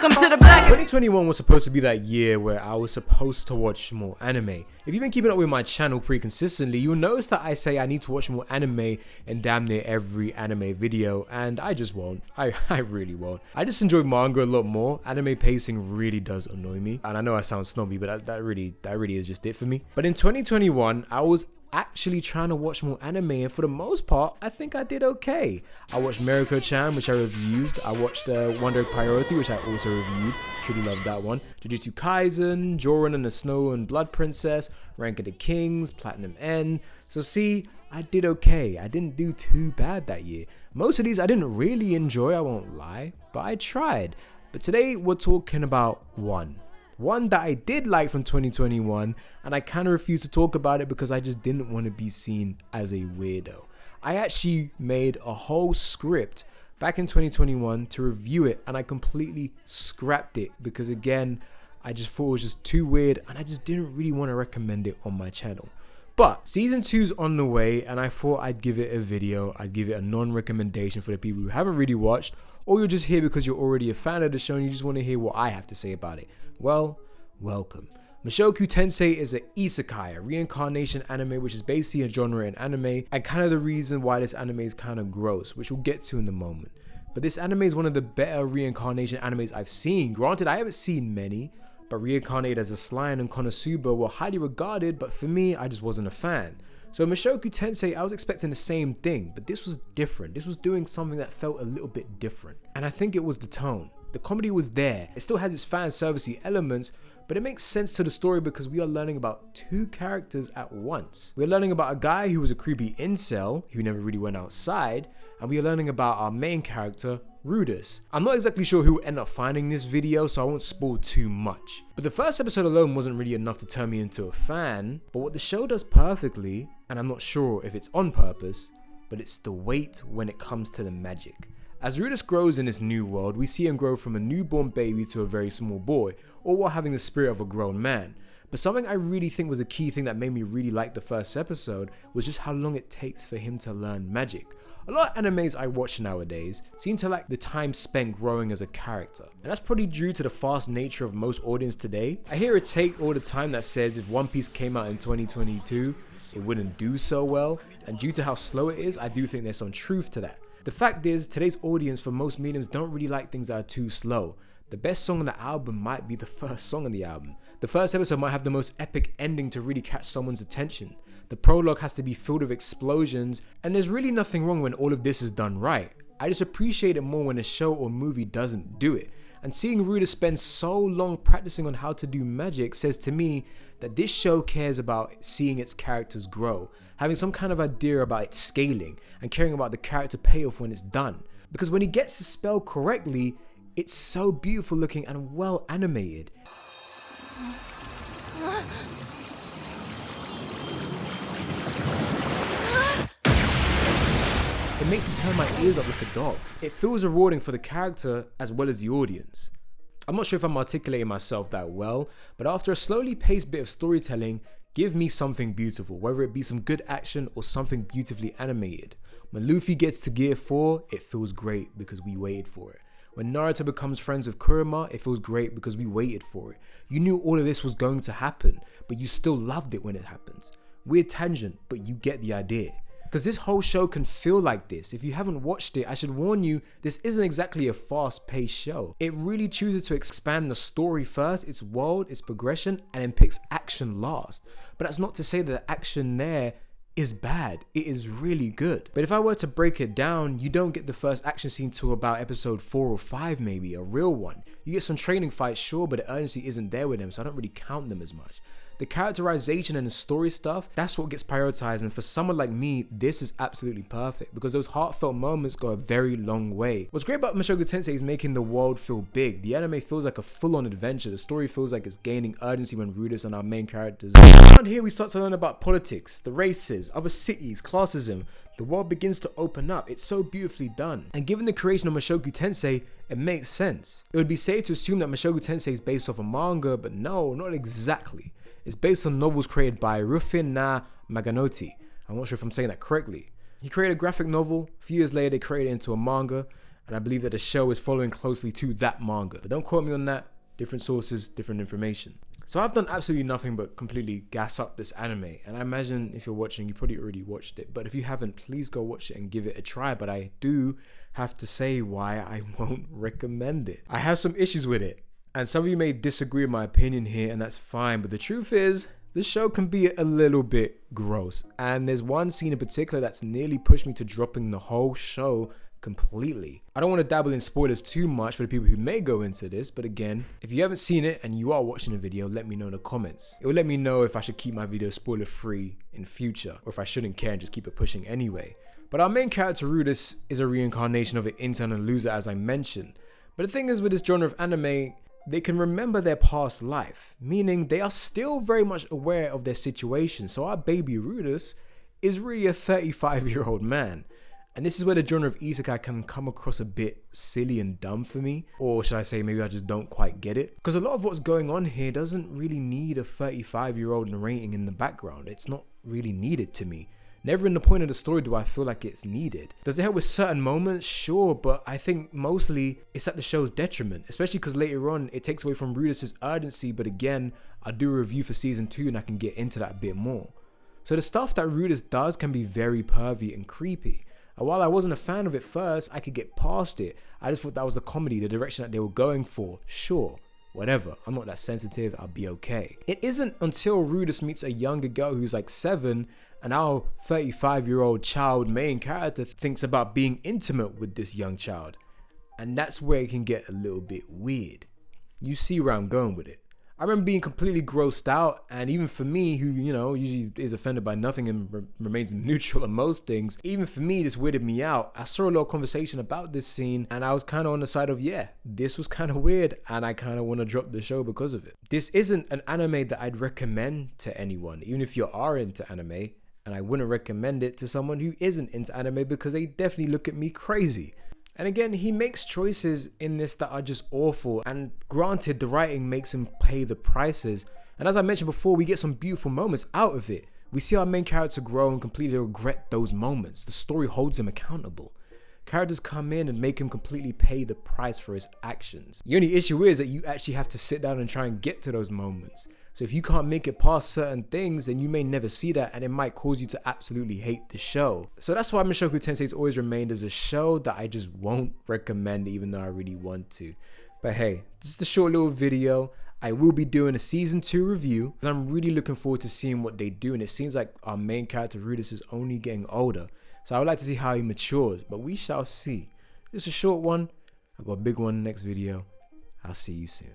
Welcome to the Black. 2021 was supposed to be that year where I was supposed to watch more anime. If you've been keeping up with my channel pretty consistently, you'll notice that I say I need to watch more anime in damn near every anime video, and I just won't. I really won't. I just enjoy manga a lot more. Anime pacing really does annoy me, and I know I sound snobby, but that really is just it for me. But in 2021, I was actually trying to watch more anime, and for the most part I think I did okay. I watched Mirako-chan, which I reviewed. I watched Wonder Egg Priority, which I also reviewed. Truly loved that one. Jujutsu Kaisen, Joran and the Snow and Blood Princess, Rank of the Kings, Platinum End. So see, I did okay. I didn't do too bad that year. Most of these I didn't really enjoy, I won't lie, but I tried. But today we're talking about one that I did like from 2021, and I kind of refuse to talk about it because I just didn't want to be seen as a weirdo. I actually made a whole script back in 2021 to review it, and I completely scrapped it because, again, I just thought it was just too weird and I just didn't really want to recommend it on my channel. But season 2's on the way, and I thought I'd give it a video. I'd give it a non-recommendation for the people who haven't really watched, or you're just here because you're already a fan of the show and you just want to hear what I have to say about it. Well, welcome. Mushoku Tensei is an isekai, a reincarnation anime, which is basically a genre in anime, and kind of the reason why this anime is kind of gross, which we'll get to in a moment. But this anime is one of the better reincarnation animes I've seen. Granted, I haven't seen many, but Reincarnated as a Slime and Konosuba were highly regarded, but for me, I just wasn't a fan. So Mushoku Tensei, I was expecting the same thing, but this was different. This was doing something that felt a little bit different. And I think it was the tone. The comedy was there. It still has its fan servicey elements, but it makes sense to the story because we are learning about two characters at once. We're learning about a guy who was a creepy incel who never really went outside, and we are learning about our main character, Rudis. I'm not exactly sure who will end up finding this video, so I won't spoil too much. But the first episode alone wasn't really enough to turn me into a fan, but what the show does perfectly, and I'm not sure if it's on purpose, but it's the weight when it comes to the magic. As Rudis grows in this new world, we see him grow from a newborn baby to a very small boy, all while having the spirit of a grown man. But something I really think was a key thing that made me really like the first episode was just how long it takes for him to learn magic. A lot of animes I watch nowadays seem to lack the time spent growing as a character, and that's probably due to the fast nature of most audience today. I hear a take all the time that says if One Piece came out in 2022, it wouldn't do so well, and due to how slow it is, I do think there's some truth to that. The fact is, today's audience for most mediums don't really like things that are too slow. The best song on the album might be the first song on the album. The first episode might have the most epic ending to really catch someone's attention. The prologue has to be filled with explosions, and there's really nothing wrong when all of this is done right. I just appreciate it more when a show or movie doesn't do it. And seeing Rudis spend so long practicing on how to do magic says to me that this show cares about seeing its characters grow, having some kind of idea about its scaling, and caring about the character payoff when it's done. Because when he gets the spell correctly, it's so beautiful looking and well animated. It makes me turn my ears up like a dog. It feels rewarding for the character as well as the audience. I'm not sure if I'm articulating myself that well, but after a slowly paced bit of storytelling, give me something beautiful, whether it be some good action or something beautifully animated. When Luffy gets to Gear 4, it feels great because we waited for it. When Naruto becomes friends with Kurama, it feels great because we waited for it. You knew all of this was going to happen, but you still loved it when it happens. Weird tangent, but you get the idea. Because this whole show can feel like this. If you haven't watched it, I should warn you, this isn't exactly a fast-paced show. It really chooses to expand the story first, its world, its progression, and then picks action last. But that's not to say that the action there is bad. It is really good. But if I were to break it down, you don't get the first action scene till about episode 4 or 5 maybe, a real one. You get some training fights, sure, but the urgency isn't there with them, so I don't really count them as much. The characterization and the story stuff, that's what gets prioritized, and for someone like me, this is absolutely perfect because those heartfelt moments go a very long way. What's great about Mushoku Tensei is making the world feel big. The anime feels like a full-on adventure. The story feels like it's gaining urgency when Rudis and our main characters. Around here, we start to learn about politics, the races, other cities, classism. The world begins to open up. It's so beautifully done. And given the creation of Mushoku Tensei, it makes sense. It would be safe to assume that Mushoku Tensei is based off a manga, but no, not exactly. It's based on novels created by Rufin Na Maganotti. I'm not sure if I'm saying that correctly. He created a graphic novel. A few years later, they created it into a manga. and I believe that the show is following closely to that manga. But don't quote me on that. Different sources, different information. So I've done absolutely nothing but completely gas up this anime, and I imagine if you're watching, you probably already watched it, but if you haven't, please go watch it and give it a try. But I do have to say why I won't recommend it. I have some issues with it, and some of you may disagree with my opinion here, and that's fine, but the truth is, the show can be a little bit gross, and there's one scene in particular that's nearly pushed me to dropping the whole show completely. I don't want to dabble in spoilers too much for the people who may go into this, but again, if you haven't seen it and you are watching the video, let me know in the comments. It will let me know if I should keep my video spoiler free in future, or if I shouldn't care and just keep it pushing anyway. But our main character Rudis is a reincarnation of an intern and loser, as I mentioned. But the thing is, with this genre of anime, they can remember their past life, meaning they are still very much aware of their situation. So our baby Rudis is really a 35-year-old man. And this is where the genre of isekai can come across a bit silly and dumb for me. Or should I say, maybe I just don't quite get it. Because a lot of what's going on here doesn't really need a 35-year-old narrating in the background. It's not really needed to me. Never in the point of the story do I feel like it's needed. Does it help with certain moments? Sure, but I think mostly it's at the show's detriment. Especially because later on, it takes away from Rudis' urgency. But again, I'll do a review for season 2 and I can get into that a bit more. So the stuff that Rudis does can be very pervy and creepy. And while I wasn't a fan of it first, I could get past it. I just thought that was a comedy, the direction that they were going for. Sure, whatever. I'm not that sensitive, I'll be okay. It isn't until Rudis meets a younger girl who's like 7, and our 35-year-old child main character thinks about being intimate with this young child. And that's where it can get a little bit weird. You see where I'm going with it. I remember being completely grossed out, and even for me, who, you know, usually is offended by nothing and remains neutral on most things, even for me, this weirded me out. I saw a lot of conversation about this scene, and I was kind of on the side of, yeah, this was kind of weird, and I kind of want to drop the show because of it. This isn't an anime that I'd recommend to anyone, even if you are into anime, and I wouldn't recommend it to someone who isn't into anime because they definitely look at me crazy. And again, he makes choices in this that are just awful, and granted, the writing makes him pay the prices, and as I mentioned before, we get some beautiful moments out of it. We see our main character grow and completely regret those moments. The story holds him accountable. Characters come in and make him completely pay the price for his actions. The only issue is that you actually have to sit down and try and get to those moments. So if you can't make it past certain things, then you may never see that, and it might cause you to absolutely hate the show. So that's why Mushoku Tensei has always remained as a show that I just won't recommend, even though I really want to. But hey, just a short little video. I will be doing a season 2 review, because I'm really looking forward to seeing what they do, and it seems like our main character Rudis is only getting older. So I would like to see how he matures, but we shall see. Just a short one. I've got a big one in the next video. I'll see you soon.